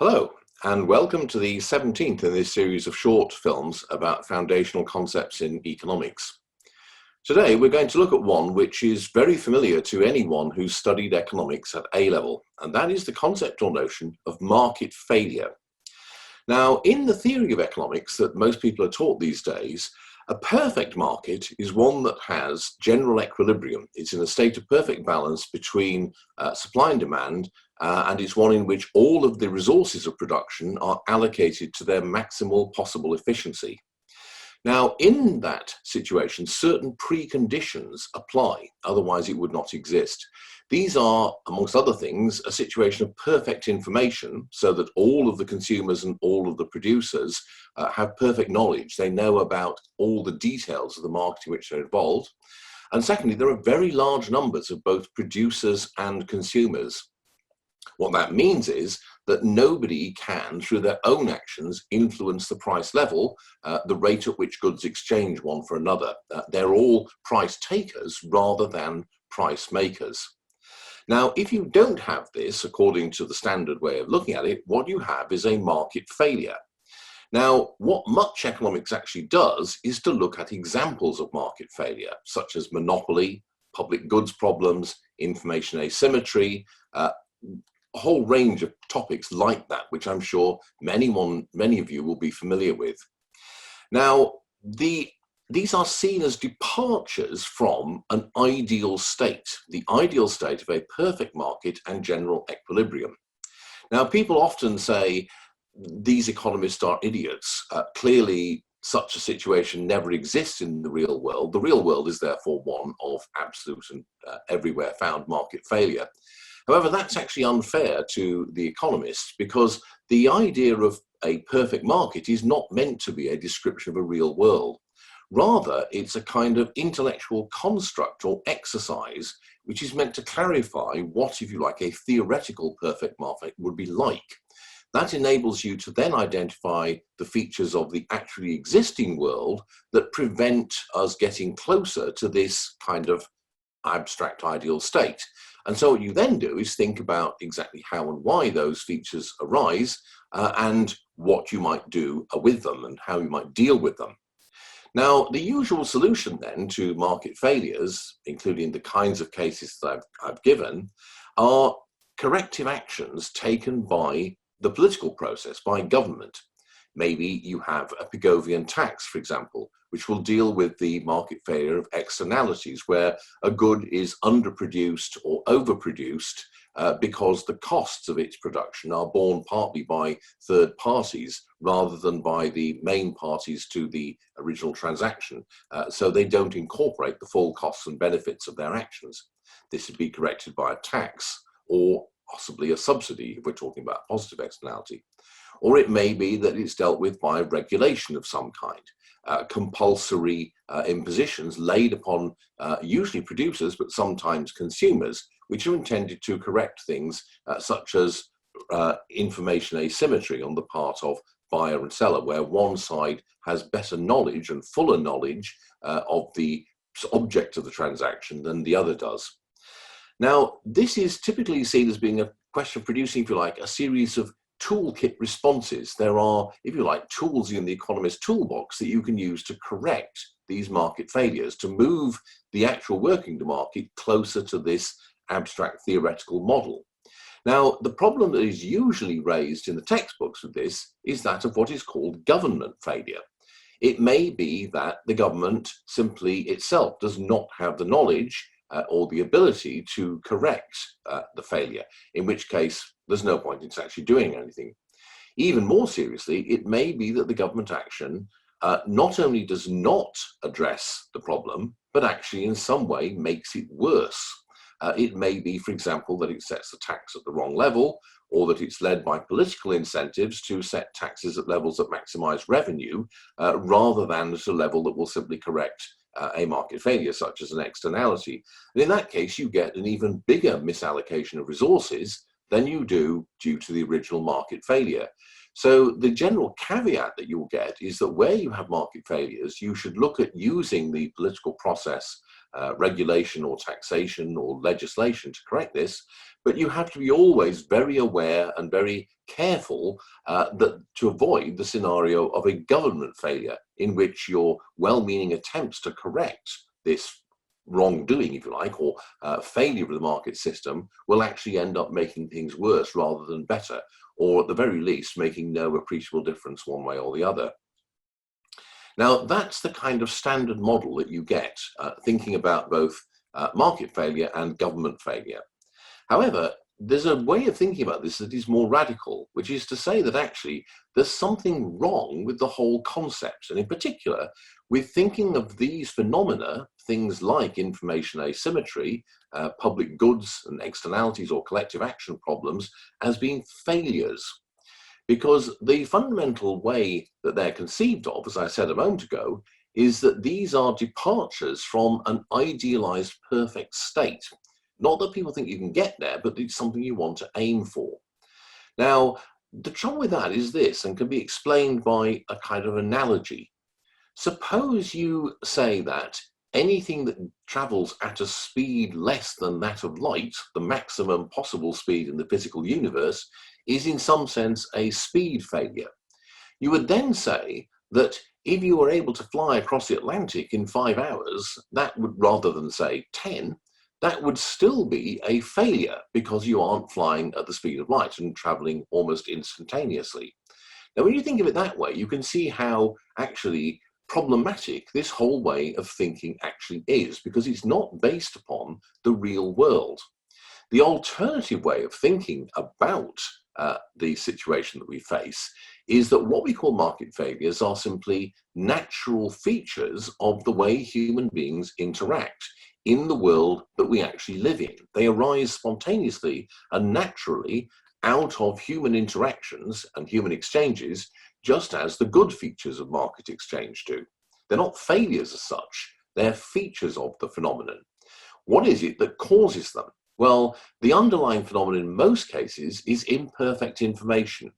Hello, and welcome to the 17th in this series of short films about foundational concepts in economics. Today we're going to look at one which is very familiar to anyone who's studied economics at A level, and that is the concept or notion of market failure. Now, in the theory of economics that most people are taught these days, a perfect market is one that has general equilibrium. It's in a state of perfect balance between supply and demand, and it's one in which all of the resources of production are allocated to their maximal possible efficiency. Now, in that situation, certain preconditions apply, otherwise it would not exist. These are, amongst other things, a situation of perfect information, so that all of the consumers and all of the producers have perfect knowledge. They know about all the details of the market in which they're involved. And secondly, there are very large numbers of both producers and consumers. What that means is that nobody can, through their own actions, influence the price level, the rate at which goods exchange one for another. They're all price takers rather than price makers. Now, if you don't have this, according to the standard way of looking at it, what you have is a market failure. Now, what much economics actually does is to look at examples of market failure, such as monopoly, public goods problems, information asymmetry, a whole range of topics like that, which I'm sure many of you will be familiar with. Now, these are seen as departures from an ideal state, the ideal state of a perfect market and general equilibrium. Now, people often say these economists are idiots. Clearly, such a situation never exists in the real world. The real world is therefore one of absolute and everywhere found market failure. However, that's actually unfair to the economists, because the idea of a perfect market is not meant to be a description of a real world. Rather, it's a kind of intellectual construct or exercise which is meant to clarify what, if you like, a theoretical perfect market would be like. That enables you to then identify the features of the actually existing world that prevent us getting closer to this kind of abstract ideal state. And so what you then do is think about exactly how and why those features arise, and what you might do with them and how you might deal with them. Now, the usual solution then to market failures, including the kinds of cases that I've given, are corrective actions taken by the political process, by government. Maybe you have a Pigovian tax, for example, which will deal with the market failure of externalities, where a good is underproduced or overproduced because the costs of its production are borne partly by third parties rather than by the main parties to the original transaction. So they don't incorporate the full costs and benefits of their actions. This would be corrected by a tax or possibly a subsidy if we're talking about positive externality. Or it may be that it's dealt with by regulation of some kind, compulsory impositions laid upon usually producers, but sometimes consumers, which are intended to correct things such as information asymmetry on the part of buyer and seller, where one side has better knowledge and fuller knowledge of the object of the transaction than the other does. Now, this is typically seen as being a question of producing, if you like, a series of toolkit responses. There are, if you like, tools in the economist's toolbox that you can use to correct these market failures, to move the actual working market closer to this abstract theoretical model. Now, the problem that is usually raised in the textbooks with this is that of what is called government failure. It may be that the government simply itself does not have the knowledge or the ability to correct the failure, in which case there's no point in actually doing anything. Even more seriously, it may be that the government action not only does not address the problem, but actually in some way makes it worse. It may be, for example, that it sets the tax at the wrong level, or that it's led by political incentives to set taxes at levels that maximize revenue, rather than at a level that will simply correct a market failure, such as an externality. And in that case, you get an even bigger misallocation of resources than you do due to the original market failure. So the general caveat that you'll get is that where you have market failures, you should look at using the political process regulation or taxation or legislation to correct this, but you have to be always very aware and very careful to avoid the scenario of a government failure in which your well-meaning attempts to correct this wrongdoing, if you like, or failure of the market system will actually end up making things worse rather than better, or at the very least making no appreciable difference one way or the other. Now, that's the kind of standard model that you get thinking about both market failure and government failure. However, there's a way of thinking about this that is more radical, which is to say that actually there's something wrong with the whole concept, and in particular with thinking of these phenomena, things like information asymmetry, public goods and externalities or collective action problems, as being failures. Because the fundamental way that they're conceived of, as I said a moment ago, is that these are departures from an idealized perfect state. Not that people think you can get there, but it's something you want to aim for. Now, the trouble with that is this, and can be explained by a kind of analogy. Suppose you say that anything that travels at a speed less than that of light, the maximum possible speed in the physical universe, is in some sense a speed failure. You would then say that if you were able to fly across the Atlantic in 5 hours, that would, rather than say 10, that would still be a failure because you aren't flying at the speed of light and traveling almost instantaneously. Now, when you think of it that way, you can see how actually problematic this whole way of thinking actually is, because it's not based upon the real world. The alternative way of thinking about the situation that we face is that what we call market failures are simply natural features of the way human beings interact in the world that we actually live in. They arise spontaneously and naturally out of human interactions and human exchanges, just as the good features of market exchange do. They're not failures as such, they're features of the phenomenon. What is it that causes them? Well, the underlying phenomenon in most cases is imperfect information.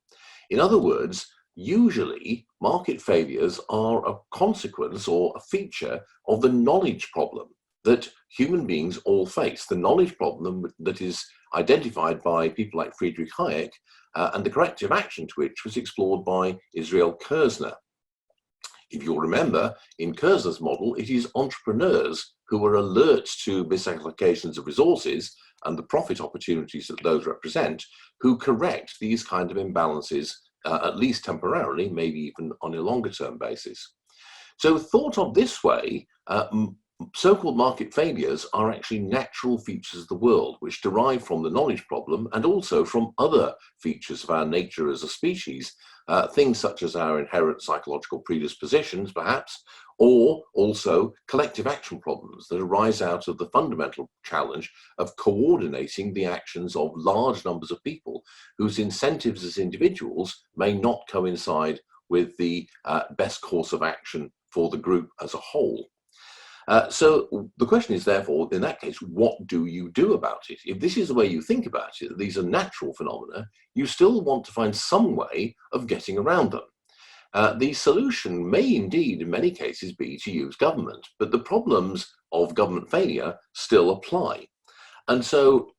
In other words, usually market failures are a consequence or a feature of the knowledge problem that human beings all face, the knowledge problem that is identified by people like Friedrich Hayek, and the corrective action to which was explored by Israel Kirzner. If you'll remember, in Kirzner's model, it is entrepreneurs who are alert to misallocations of resources and the profit opportunities that those represent, who correct these kind of imbalances, at least temporarily, maybe even on a longer term basis. So thought of this way, so-called market failures are actually natural features of the world, which derive from the knowledge problem and also from other features of our nature as a species, things such as our inherent psychological predispositions, perhaps, or also collective action problems that arise out of the fundamental challenge of coordinating the actions of large numbers of people whose incentives as individuals may not coincide with the best course of action for the group as a whole. So the question is, therefore, in that case, what do you do about it? If this is the way you think about it, these are natural phenomena, you still want to find some way of getting around them. The solution may indeed, in many cases, be to use government, but the problems of government failure still apply. And so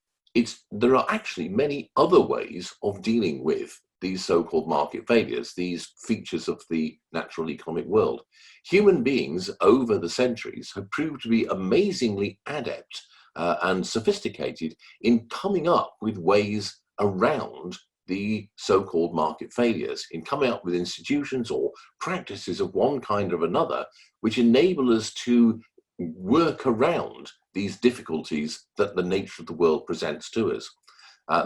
there are actually many other ways of dealing with these so-called market failures, these features of the natural economic world. Human beings over the centuries have proved to be amazingly adept and sophisticated in coming up with ways around the so-called market failures, in coming up with institutions or practices of one kind or another, which enable us to work around these difficulties that the nature of the world presents to us.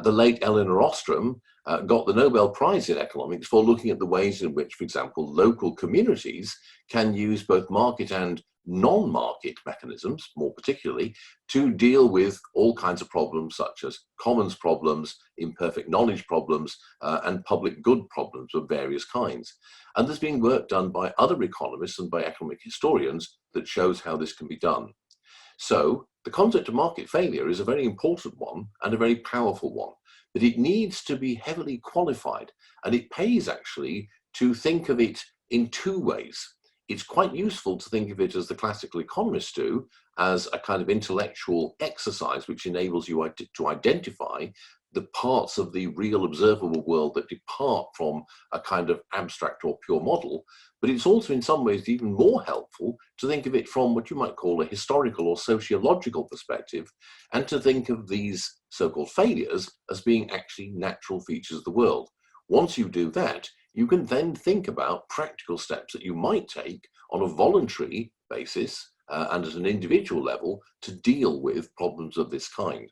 The late Elinor Ostrom got the Nobel Prize in economics for looking at the ways in which, for example, local communities can use both market and non-market mechanisms, more particularly, to deal with all kinds of problems such as commons problems, imperfect knowledge problems, and public good problems of various kinds. And there's been work done by other economists and by economic historians that shows how this can be done. So the concept of market failure is a very important one and a very powerful one, but it needs to be heavily qualified, and it pays actually to think of it in two ways. it's quite useful to think of it, as the classical economists do, as a kind of intellectual exercise which enables you to identify the parts of the real observable world that depart from a kind of abstract or pure model. But it's also in some ways even more helpful to think of it from what you might call a historical or sociological perspective, and to think of these so-called failures as being actually natural features of the world. Once you do that, you can then think about practical steps that you might take on a voluntary basis and at an individual level to deal with problems of this kind.